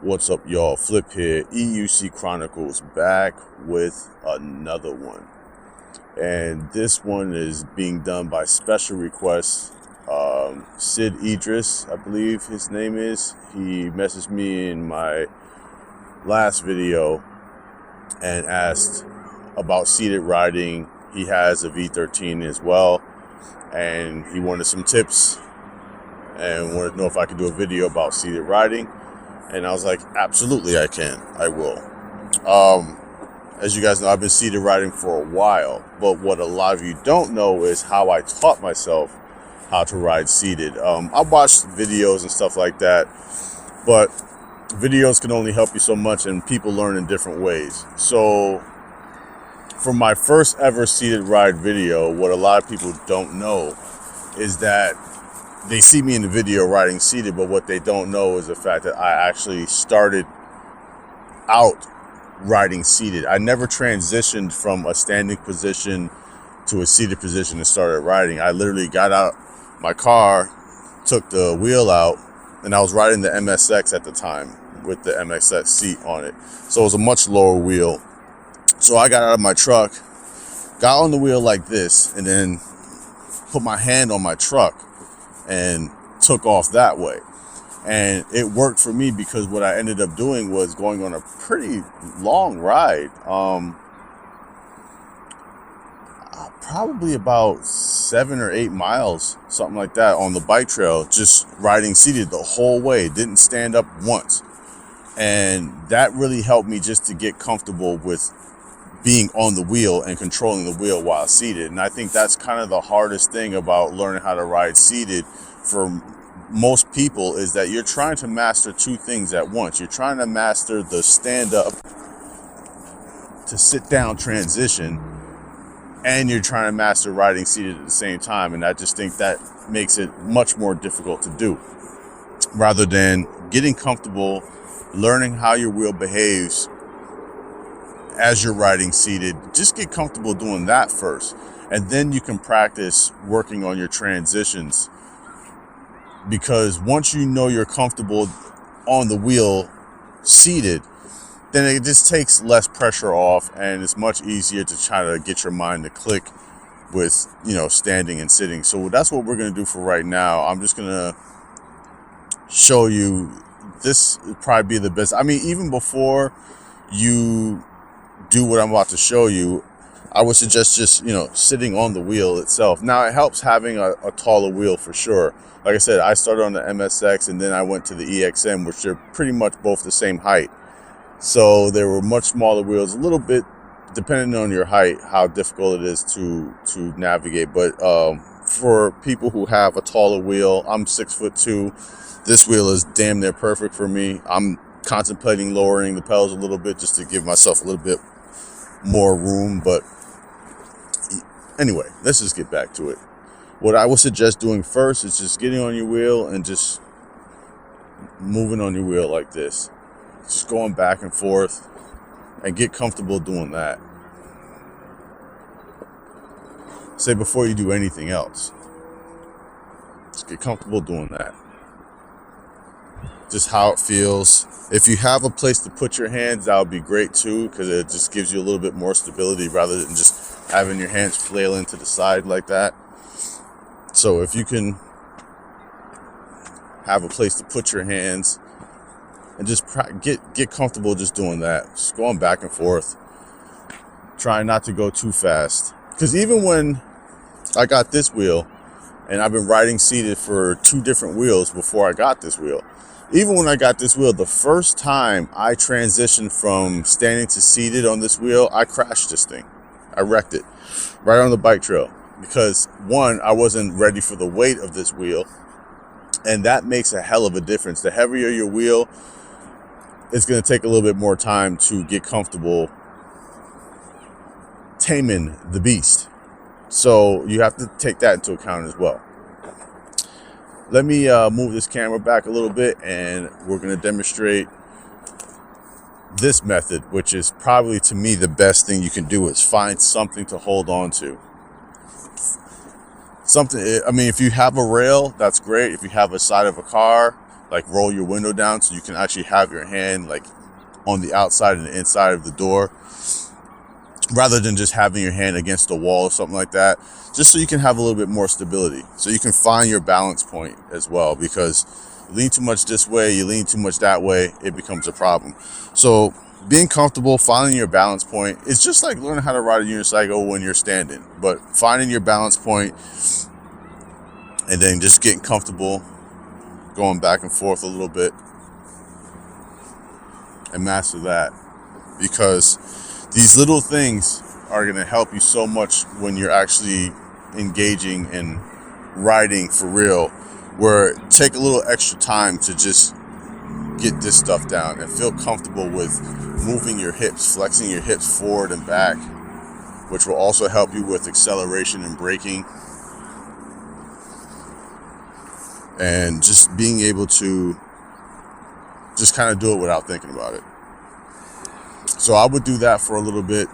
What's up, y'all? Flip here. EUC Chronicles back with another one. And this one is being done by special request. Sid Idris, I believe his name is. He messaged me in my last video and asked about seated riding. He has a V13 as well. And he wanted some tips and wanted to know if I could do a video about seated riding. And I was like, absolutely I can. I will. As you guys know, I've been seated riding for a while. But what a lot of you don't know is how I taught myself how to ride seated. I watched videos and stuff like that. But videos can only help you so much, and people learn in different ways. So for my first ever seated ride video, what a lot of people don't know is that they see me in the video riding seated, but what they don't know is the fact that I actually started out riding seated. I never transitioned from a standing position to a seated position and started riding. I literally got out my car, took the wheel out, and I was riding the MSX at the time with the MSX seat on it. So it was a much lower wheel. So I got out of my truck, got on the wheel like this, and then put my hand on my truck and took off that way. And it worked for me because what I ended up doing was going on a pretty long ride, probably about 7 or 8 miles, something like that, on the bike trail, just riding seated the whole way. Didn't stand up once. And that really helped me just to get comfortable with being on the wheel and controlling the wheel while seated. And I think that's kind of the hardest thing about learning how to ride seated for most people, is that you're trying to master two things at once. You're trying to master the stand up to sit down transition, and you're trying to master riding seated at the same time. And I just think that makes it much more difficult to do, rather than getting comfortable, learning how your wheel behaves as you're riding seated. Just get comfortable doing that first, and then you can practice working on your transitions. Because once you know you're comfortable on the wheel seated, then it just takes less pressure off, and it's much easier to try to get your mind to click with, standing and sitting. So that's what we're going to do for right now. I'm just going to show you. This would probably be the best. I mean, even before you do what I'm about to show you, I would suggest just, sitting on the wheel itself. Now, it helps having a taller wheel for sure. Like I said, I started on the MSX and then I went to the EXM, which are pretty much both the same height. So there were much smaller wheels, a little bit depending on your height, how difficult it is to navigate. But for people who have a taller wheel, I'm 6'2". This wheel is damn near perfect for me. I'm contemplating lowering the pedals a little bit just to give myself a little bit more room. But anyway, let's just get back to it. What I would suggest doing first is just getting on your wheel and just moving on your wheel like this. Just going back and forth, and get comfortable doing that. Say before you do anything else, just get comfortable doing that. Just how it feels. If you have a place to put your hands, that would be great too, because it just gives you a little bit more stability rather than just having your hands flailing to the side like that. So if you can have a place to put your hands and just get comfortable just doing that, just going back and forth, trying not to go too fast. Because even when I got this wheel, and I've been riding seated for 2 different wheels before I got this wheel, even when I got this wheel, the first time I transitioned from standing to seated on this wheel, I crashed this thing. I wrecked it right on the bike trail. Because one, I wasn't ready for the weight of this wheel, and that makes a hell of a difference. The heavier your wheel, it's going to take a little bit more time to get comfortable taming the beast. So you have to take that into account as well. Let me move this camera back a little bit, and we're going to demonstrate this method, which is probably, to me, the best thing you can do, is find something to hold on to. Something, I mean, if you have a rail, that's great. If you have a side of a car, like roll your window down so you can actually have your hand like on the outside and the inside of the door, rather than just having your hand against the wall or something like that, just so you can have a little bit more stability. So you can find your balance point as well, because you lean too much this way, you lean too much that way, it becomes a problem. So being comfortable, finding your balance point, it's just like learning how to ride a unicycle when you're standing, but finding your balance point and then just getting comfortable, going back and forth a little bit, and master that, because these little things are going to help you so much when you're actually engaging in riding for real, where take a little extra time to just get this stuff down and feel comfortable with moving your hips, flexing your hips forward and back, which will also help you with acceleration and braking, and just being able to just kind of do it without thinking about it. So I would do that for a little bit.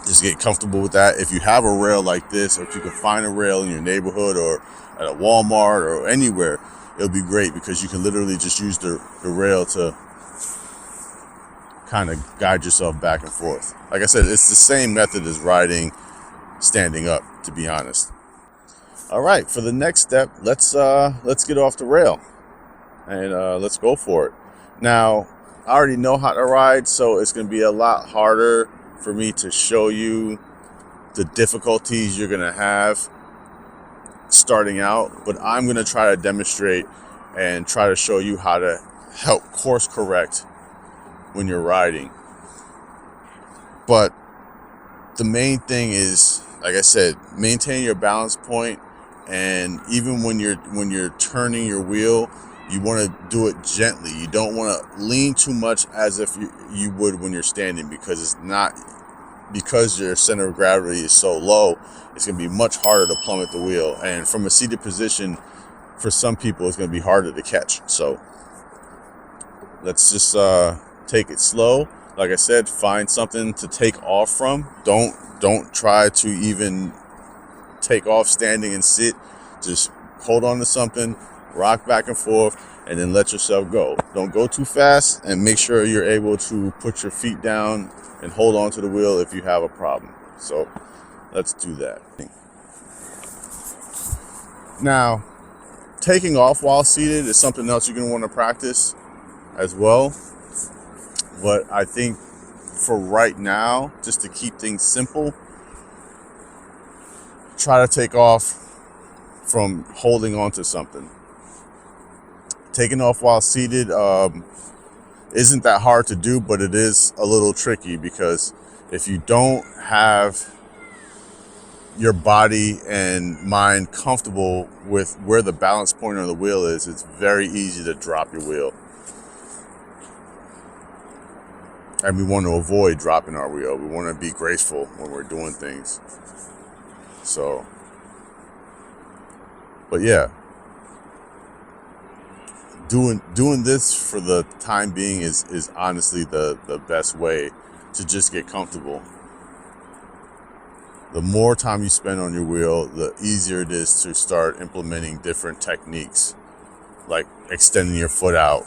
Just get comfortable with that. If you have a rail like this, or if you can find a rail in your neighborhood or at a Walmart or anywhere, it'll be great, because you can literally just use the rail to kind of guide yourself back and forth. Like I said, it's the same method as riding standing up, to be honest. All right, for the next step, let's get off the rail and let's go for it. Now, I already know how to ride, so it's going to be a lot harder for me to show you the difficulties you're going to have starting out, but I'm going to try to demonstrate and try to show you how to help course correct when you're riding. But the main thing is, like I said, maintain your balance point, and even when you're turning your wheel, you want to do it gently. You don't want to lean too much as if you would when you're standing, because because your center of gravity is so low, it's going to be much harder to plummet the wheel. And from a seated position, for some people, it's going to be harder to catch. So let's just take it slow. Like I said, find something to take off from. Don't try to even take off standing and sit. Just hold on to something, rock back and forth, and then let yourself go. Don't go too fast, and make sure you're able to put your feet down and hold on to the wheel if you have a problem. So let's do that. Now, taking off while seated is something else you're going to want to practice as well. But I think for right now, just to keep things simple, try to take off from holding on to something. Taking off while seated isn't that hard to do, but it is a little tricky, because if you don't have your body and mind comfortable with where the balance point on the wheel is, it's very easy to drop your wheel. And we want to avoid dropping our wheel. We want to be graceful when we're doing things. So, but yeah, doing this for the time being is honestly the best way to just get comfortable. The more time you spend on your wheel, the easier it is to start implementing different techniques, like extending your foot out,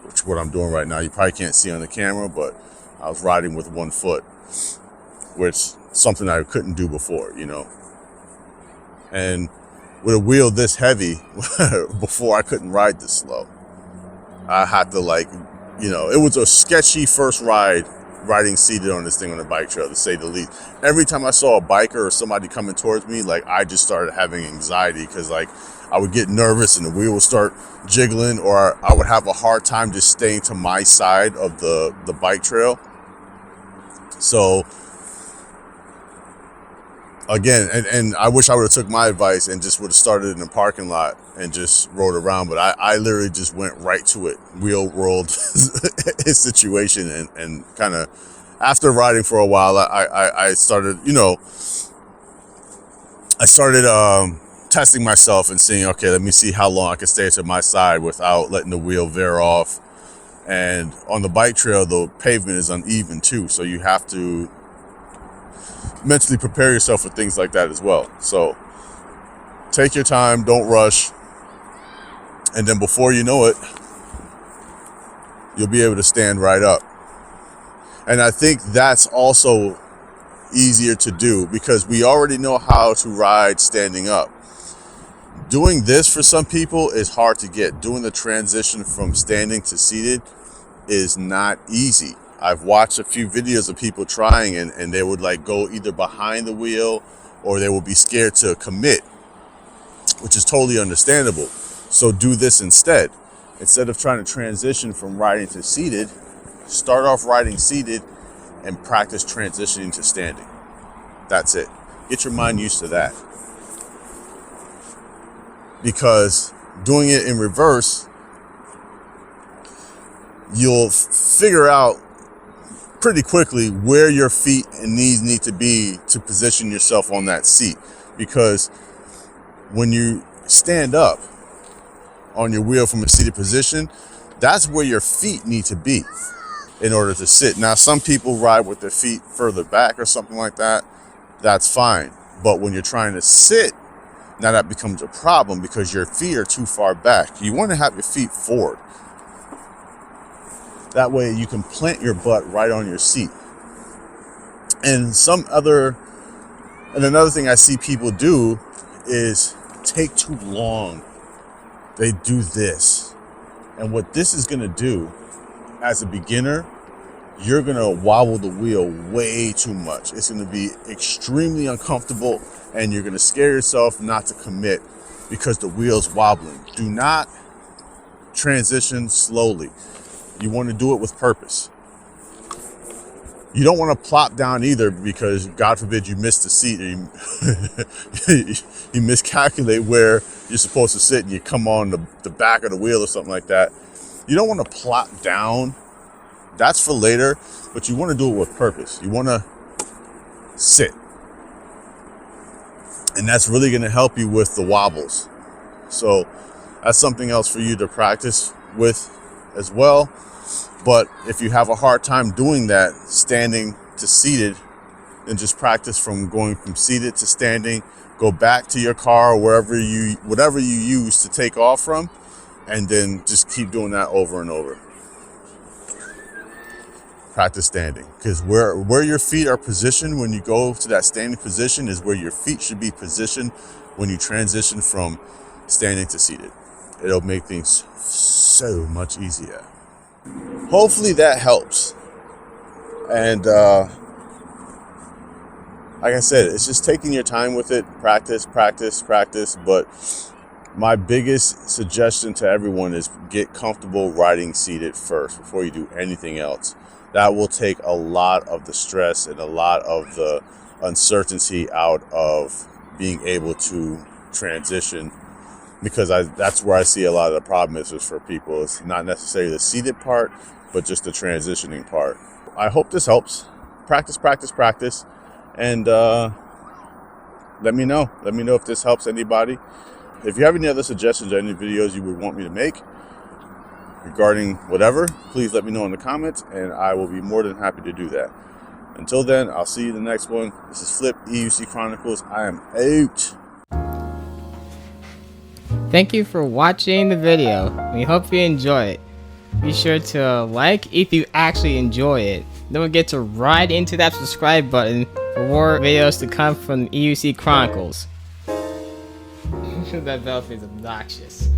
which is what I'm doing right now. You probably can't see on the camera, but I was riding with one foot, which is something I couldn't do before, And with a wheel this heavy, before I couldn't ride this slow. I had to it was a sketchy first riding seated on this thing on a bike trail, to say the least. Every time I saw a biker or somebody coming towards me, I just started having anxiety, because I would get nervous and the wheel would start jiggling, or I would have a hard time just staying to my side of the bike trail. So again, and I wish I would have took my advice and just would have started in the parking lot and just rode around, but I literally just went right to it, wheel rolled his situation, and kind of, after riding for a while, I started, testing myself and seeing, okay, let me see how long I can stay to my side without letting the wheel veer off. And on the bike trail, the pavement is uneven too, so you have to mentally prepare yourself for things like that as well. So take your time, don't rush, And then before you know it, you'll be able to stand right up. And I think that's also easier to do because we already know how to ride standing up. Doing this for some people is hard to get. Doing the transition from standing to seated is not easy. I've watched a few videos of people trying and they would like go either behind the wheel or they would be scared to commit, which is totally understandable. So do this instead. Instead of trying to transition from riding to seated, start off riding seated and practice transitioning to standing. That's it. Get your mind used to that. Because doing it in reverse, you'll figure out pretty quickly where your feet and knees need to be to position yourself on that seat. Because when you stand up on your wheel from a seated position, that's where your feet need to be in order to sit. Now, some people ride with their feet further back or something like that. That's fine. But when you're trying to sit, now that becomes a problem because your feet are too far back. You want to have your feet forward. That way you can plant your butt right on your seat. And another thing I see people do is take too long. They do this. And what this is going to do, as a beginner, you're going to wobble the wheel way too much. It's going to be extremely uncomfortable and you're going to scare yourself not to commit because the wheel's wobbling. Do not transition slowly. You want to do it with purpose. You don't want to plop down either because God forbid you miss the seat or you miscalculate where you're supposed to sit and you come on the back of the wheel or something like that. You don't want to plop down. That's for later, but you want to do it with purpose. You want to sit. And that's really going to help you with the wobbles. So that's something else for you to practice with as well. But if you have a hard time doing that, standing to seated, then just practice from going from seated to standing, go back to your car or whatever you use to take off from, and then just keep doing that over and over. Practice standing, because where your feet are positioned when you go to that standing position is where your feet should be positioned when you transition from standing to seated. It'll make things so much easier. Hopefully that helps. And like I said, it's just taking your time with it. Practice. But my biggest suggestion to everyone is get comfortable riding seated first before you do anything else. That will take a lot of the stress and a lot of the uncertainty out of being able to transition, because that's where I see a lot of the problem is for people. It's not necessarily the seated part, but just the transitioning part. I hope this helps. Practice. And let me know. Let me know if this helps anybody. If you have any other suggestions or any videos you would want me to make regarding whatever, please let me know in the comments, and I will be more than happy to do that. Until then, I'll see you in the next one. This is Flip, EUC Chronicles. I am out. Thank you for watching the video. We hope you enjoy it. Be sure to like if you actually enjoy it. Don't forget to ride into that subscribe button for more videos to come from EUC Chronicles. That bell is obnoxious.